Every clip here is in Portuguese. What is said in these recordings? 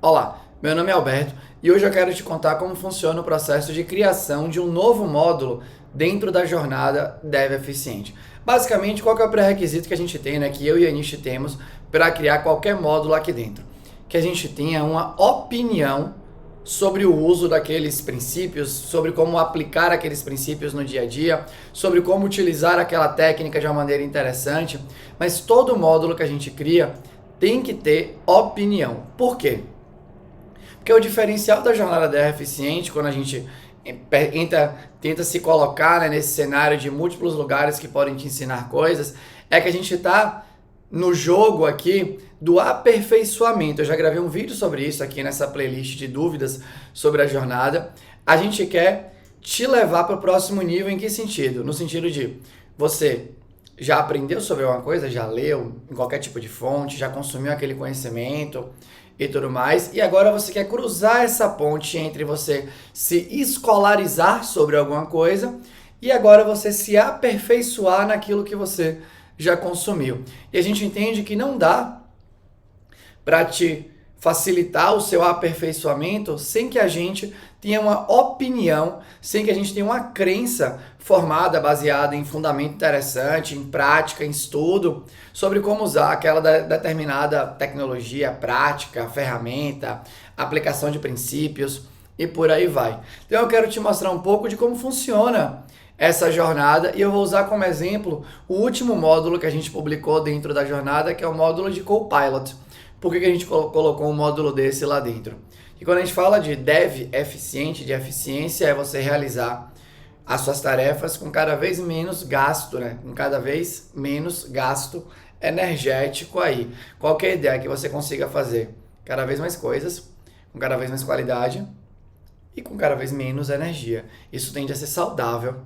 Olá, meu nome é Alberto e hoje eu quero te contar como funciona o processo de criação de um novo módulo dentro da jornada Dev Eficiente. Basicamente, qual que é o pré-requisito que a gente tem, né, que eu e a Anish temos para criar qualquer módulo aqui dentro? Que a gente tenha uma opinião sobre o uso daqueles princípios, sobre como aplicar aqueles princípios no dia a dia, sobre como utilizar aquela técnica de uma maneira interessante, mas todo módulo que a gente cria tem que ter opinião. Por quê? Porque o diferencial da jornada DR eficiente, quando a gente tenta se colocar, né, nesse cenário de múltiplos lugares que podem te ensinar coisas, é que a gente está no jogo aqui do aperfeiçoamento. Eu já gravei um vídeo sobre isso aqui nessa playlist de dúvidas sobre a jornada. A gente quer te levar para o próximo nível. Em que sentido? No sentido de você já aprendeu sobre alguma coisa, já leu em qualquer tipo de fonte, já consumiu aquele conhecimento e tudo mais, e agora você quer cruzar essa ponte entre você se escolarizar sobre alguma coisa e agora você se aperfeiçoar naquilo que você já consumiu. E a gente entende que não dá para te facilitar o seu aperfeiçoamento sem que a gente tenha uma opinião, sem que a gente tenha uma crença formada, baseada em fundamento interessante, em prática, em estudo, sobre como usar aquela determinada tecnologia, prática, ferramenta, aplicação de princípios e por aí vai. Então eu quero te mostrar um pouco de como funciona essa jornada e eu vou usar como exemplo o último módulo que a gente publicou dentro da jornada, que é o módulo de Copilot. Por que a gente colocou um módulo desse lá dentro? E quando a gente fala de dev eficiente, de eficiência, é você realizar as suas tarefas com cada vez menos gasto, né? Com cada vez menos gasto energético aí. Qualquer ideia que você consiga fazer cada vez mais coisas, com cada vez mais qualidade e com cada vez menos energia. Isso tende a ser saudável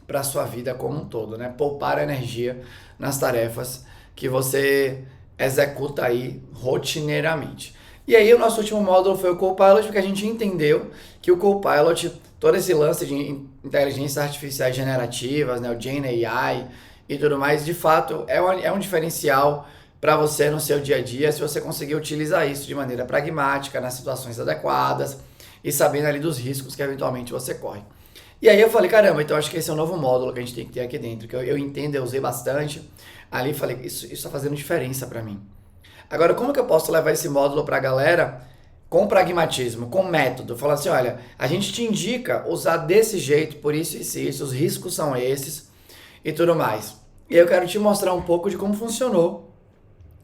para a sua vida como um todo, né? Poupar energia nas tarefas que você executa aí rotineiramente. E aí o nosso último módulo foi o Copilot, porque a gente entendeu que o Copilot, todo esse lance de inteligências artificiais generativas, né, o Gen AI e tudo mais, de fato é um diferencial para você no seu dia a dia, se você conseguir utilizar isso de maneira pragmática, nas situações adequadas e sabendo ali dos riscos que eventualmente você corre. E aí eu falei, caramba, então acho que esse é o novo módulo que a gente tem que ter aqui dentro, que eu entendo, eu usei bastante. Ali falei, isso está fazendo diferença para mim. Agora, como que eu posso levar esse módulo para a galera com pragmatismo, com método? Falar assim, olha, a gente te indica usar desse jeito, por isso e isso, os riscos são esses e tudo mais. E eu quero te mostrar um pouco de como funcionou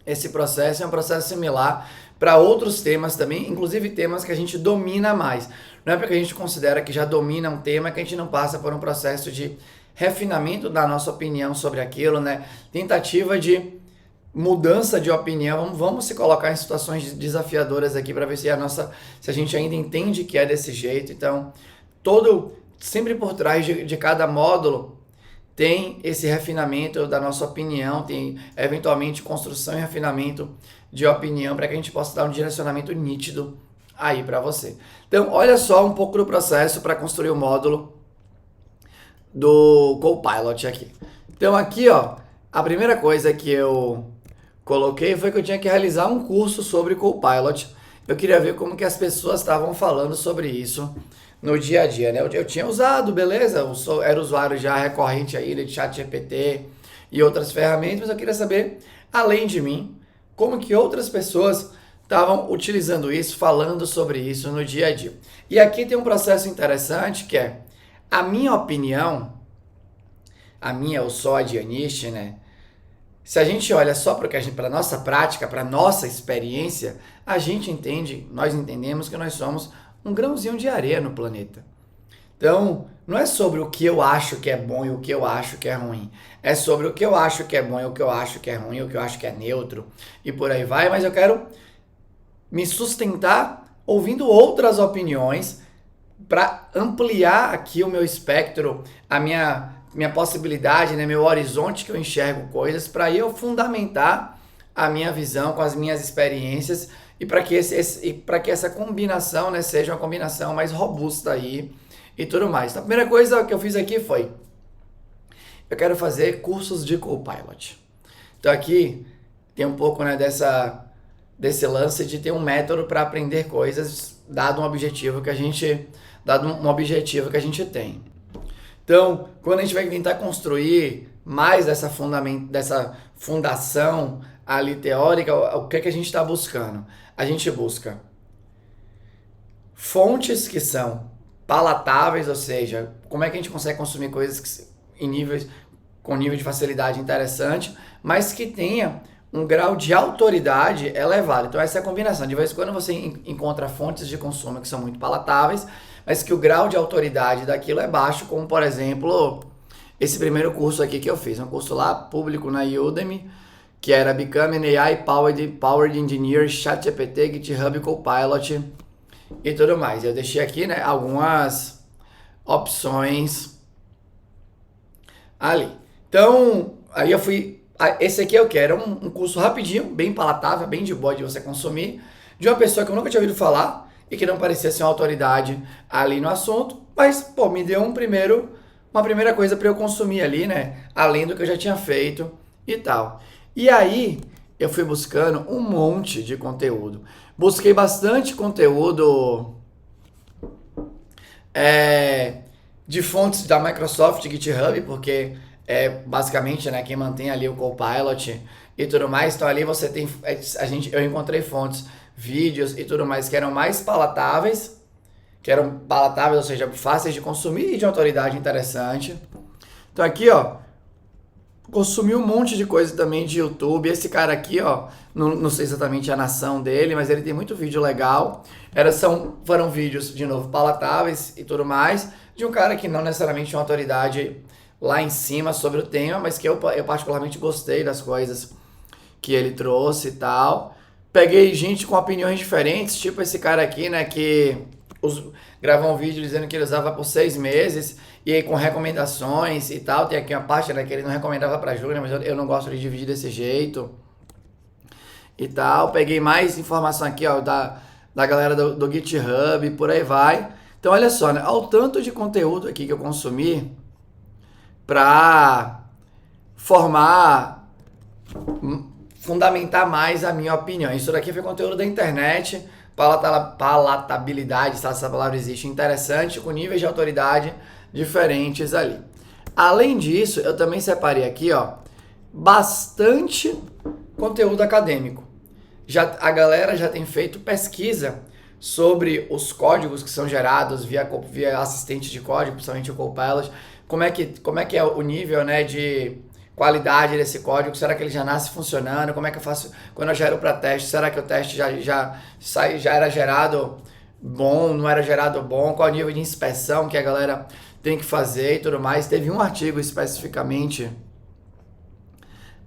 esse processo. É um processo similar para outros temas também, inclusive temas que a gente domina mais. Não é porque a gente considera que já domina um tema que a gente não passa por um processo de refinamento da nossa opinião sobre aquilo, né? Tentativa de mudança de opinião. Vamos se colocar em situações desafiadoras aqui para ver se se a gente ainda entende que é desse jeito. Então, sempre por trás de cada módulo tem esse refinamento da nossa opinião, tem eventualmente construção e refinamento de opinião para que a gente possa dar um direcionamento nítido aí para você. Então, olha só um pouco do processo para construir o módulo do Copilot aqui. Então, aqui, ó, a primeira coisa que eu coloquei foi que eu tinha que realizar um curso sobre Copilot. Eu queria ver como que as pessoas estavam falando sobre isso no dia a dia, né? Eu tinha usado, beleza, era usuário já recorrente aí de ChatGPT e outras ferramentas, mas eu queria saber, além de mim, como que outras pessoas estavam utilizando isso, falando sobre isso no dia a dia. E aqui tem um processo interessante que é a minha opinião, a minha ou só a de Anish, né? Se a gente olha só para a nossa prática, para a nossa experiência, nós entendemos que nós somos um grãozinho de areia no planeta. Então, não é sobre o que eu acho que é bom e o que eu acho que é ruim. É sobre o que eu acho que é bom e o que eu acho que é ruim, o que eu acho que é neutro e por aí vai, mas eu quero me sustentar ouvindo outras opiniões para ampliar aqui o meu espectro, a minha possibilidade, né, meu horizonte que eu enxergo coisas, para eu fundamentar a minha visão com as minhas experiências e para que essa combinação, né, seja uma combinação mais robusta aí e tudo mais. Então, a primeira coisa que eu fiz aqui foi, eu quero fazer cursos de Copilot. Então aqui tem um pouco, né, desse lance de ter um método para aprender coisas, dado um objetivo que a gente tem. Então, quando a gente vai tentar construir mais dessa fundação ali teórica, o que é que a gente está buscando? A gente busca fontes que são palatáveis, ou seja, como é que a gente consegue consumir coisas com nível de facilidade interessante, mas que tenha um grau de autoridade elevado. Então essa é a combinação. De vez em quando você encontra fontes de consumo que são muito palatáveis, mas que o grau de autoridade daquilo é baixo, como por exemplo, esse primeiro curso aqui que eu fiz, um curso lá público na Udemy, que era Becoming AI Powered Engineer, ChatGPT, GitHub Copilot e tudo mais. Eu deixei aqui, né, algumas opções ali. Então, aí eu fui. Esse aqui eu quero um curso rapidinho, bem palatável, bem de boa de você consumir, de uma pessoa que eu nunca tinha ouvido falar e que não parecia ser uma autoridade ali no assunto, mas, pô, me deu uma primeira coisa para eu consumir ali, né? Além do que eu já tinha feito e tal. E aí, eu fui buscando um monte de conteúdo. Busquei bastante conteúdo de fontes da Microsoft, GitHub, porque basicamente, né, quem mantém ali o Copilot e tudo mais. Então ali você tem, eu encontrei fontes, vídeos e tudo mais que eram mais palatáveis, ou seja, fáceis de consumir e de autoridade interessante. Então aqui, ó, consumi um monte de coisa também de YouTube. Esse cara aqui, ó, não sei exatamente a nação dele, mas ele tem muito vídeo legal. Foram vídeos, de novo, palatáveis e tudo mais, de um cara que não necessariamente é uma autoridade lá em cima sobre o tema, mas que eu particularmente gostei das coisas que ele trouxe e tal. Peguei gente com opiniões diferentes, tipo esse cara aqui, né, que gravou um vídeo dizendo que ele usava por 6 meses, e aí com recomendações e tal. Tem aqui uma parte, né, que ele não recomendava pra Júlia, mas eu não gosto de dividir desse jeito e tal. Peguei mais informação aqui, ó, da galera do GitHub, por aí vai. Então olha só, né, ao tanto de conteúdo aqui que eu consumi para fundamentar mais a minha opinião. Isso daqui foi conteúdo da internet, palatabilidade, se essa palavra existe, interessante, com níveis de autoridade diferentes ali. Além disso, eu também separei aqui, ó, bastante conteúdo acadêmico. A galera já tem feito pesquisa sobre os códigos que são gerados via assistente de código, principalmente o Copilot. Como é que é o nível, né, de qualidade desse código? Será que ele já nasce funcionando? Como é que eu faço quando eu gero para teste? Será que o teste já era gerado bom, não era gerado bom? Qual é o nível de inspeção que a galera tem que fazer e tudo mais? Teve um artigo especificamente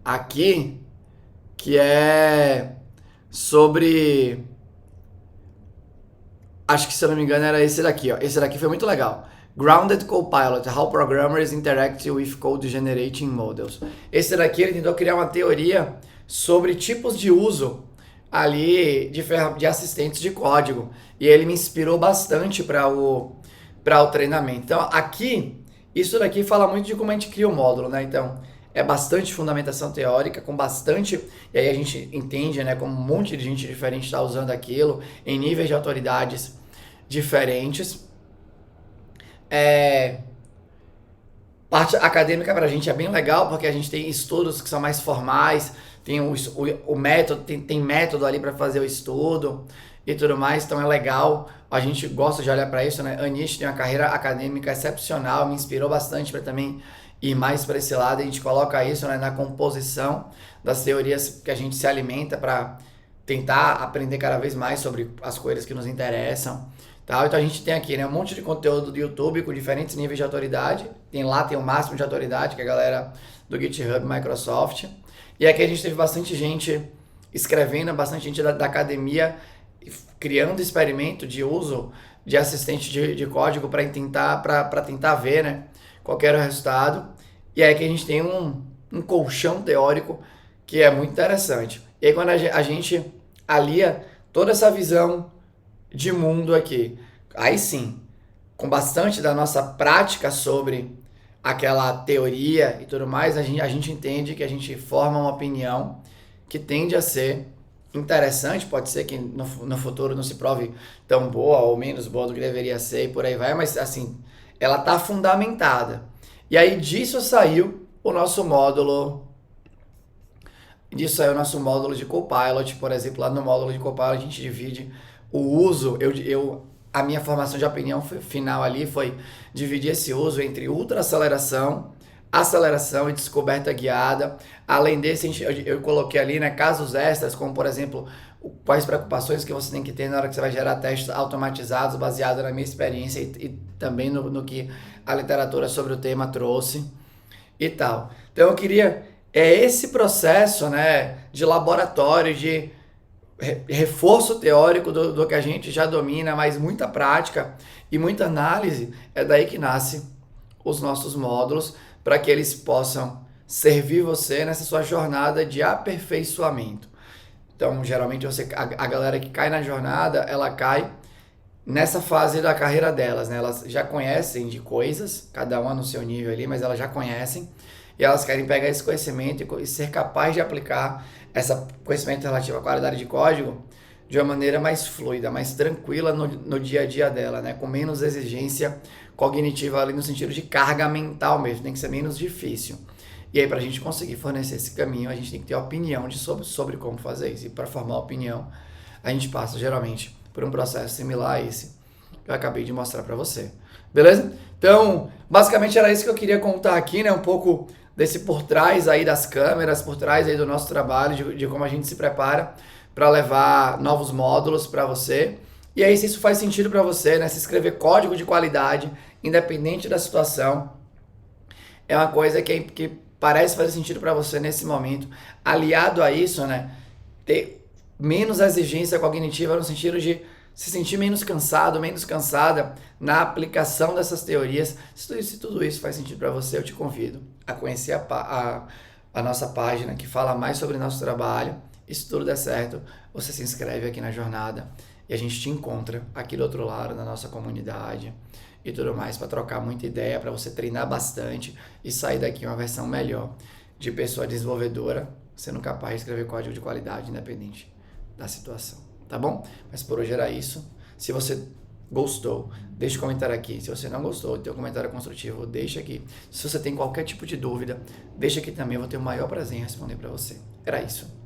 aqui que é sobre... Acho que, se eu não me engano, era esse daqui, ó. Esse daqui foi muito legal. Grounded Copilot, How Programmers Interact with Code Generating Models. Esse daqui ele tentou criar uma teoria sobre tipos de uso ali de assistentes de código. E ele me inspirou bastante para o treinamento. Então aqui, isso daqui fala muito de como a gente cria o módulo, né? Então é bastante fundamentação teórica, com bastante... E aí a gente entende, né, como um monte de gente diferente está usando aquilo, em níveis de autoridades diferentes. Parte acadêmica pra gente é bem legal, porque a gente tem estudos que são mais formais, tem o método, tem método ali para fazer o estudo e tudo mais, então é legal, a gente gosta de olhar para isso, né? Anish tem uma carreira acadêmica excepcional, me inspirou bastante para também ir mais para esse lado. A gente coloca isso, né, na composição das teorias que a gente se alimenta para tentar aprender cada vez mais sobre as coisas que nos interessam. Então a gente tem aqui, né, um monte de conteúdo do YouTube com diferentes níveis de autoridade. Tem o máximo de autoridade, que é a galera do GitHub, Microsoft. E aqui a gente teve bastante gente escrevendo, bastante gente da academia criando experimento de uso de assistente de código para tentar ver, né, qual era o resultado. E aí que a gente tem um colchão teórico que é muito interessante. E aí quando a gente alia toda essa visão de mundo aqui, aí sim, com bastante da nossa prática sobre aquela teoria e tudo mais, a gente entende que a gente forma uma opinião que tende a ser interessante, pode ser que no futuro não se prove tão boa ou menos boa do que deveria ser e por aí vai, mas assim, ela está fundamentada. E aí disso saiu o nosso módulo. Disso aí o nosso módulo de Copilot, por exemplo, lá no módulo de Copilot a gente divide o uso, a minha formação de opinião final ali foi dividir esse uso entre ultraaceleração, aceleração e descoberta guiada. Além desse, eu coloquei ali, né, casos extras, como por exemplo, quais preocupações que você tem que ter na hora que você vai gerar testes automatizados, baseado na minha experiência e também no que a literatura sobre o tema trouxe e tal. Então eu queria esse processo, né, de laboratório, de reforço teórico do que a gente já domina, mas muita prática e muita análise, é daí que nasce os nossos módulos, para que eles possam servir você nessa sua jornada de aperfeiçoamento. Então, geralmente a galera que cai na jornada, ela cai nessa fase da carreira delas, né? Elas já conhecem de coisas, cada uma no seu nível ali, mas elas já conhecem e elas querem pegar esse conhecimento e ser capaz de aplicar esse conhecimento relativo à qualidade de código de uma maneira mais fluida, mais tranquila no dia a dia dela, né? Com menos exigência cognitiva ali no sentido de carga mental mesmo, tem que ser menos difícil. E aí, para a gente conseguir fornecer esse caminho, a gente tem que ter opinião sobre como fazer isso. E para formar opinião, a gente passa geralmente por um processo similar a esse que eu acabei de mostrar para você. Beleza? Então, basicamente era isso que eu queria contar aqui, né? Um pouco desse por trás aí das câmeras, por trás aí do nosso trabalho, de como a gente se prepara para levar novos módulos para você. E aí, se isso faz sentido para você, né? Se escrever código de qualidade, independente da situação, é uma coisa que parece fazer sentido para você nesse momento. Aliado a isso, né? Ter menos exigência cognitiva no sentido de se sentir menos cansado, menos cansada na aplicação dessas teorias. Se tudo isso faz sentido para você, eu te convido a conhecer a nossa página que fala mais sobre o nosso trabalho. E se tudo der certo, você se inscreve aqui na jornada e a gente te encontra aqui do outro lado, na nossa comunidade e tudo mais, para trocar muita ideia, para você treinar bastante e sair daqui uma versão melhor de pessoa desenvolvedora, sendo capaz de escrever código de qualidade independente da situação, tá bom? Mas por hoje era isso. Se você gostou, deixa um comentário aqui. Se você não gostou, tem um comentário construtivo, deixa aqui. Se você tem qualquer tipo de dúvida, deixa aqui também, eu vou ter o maior prazer em responder para você. Era isso.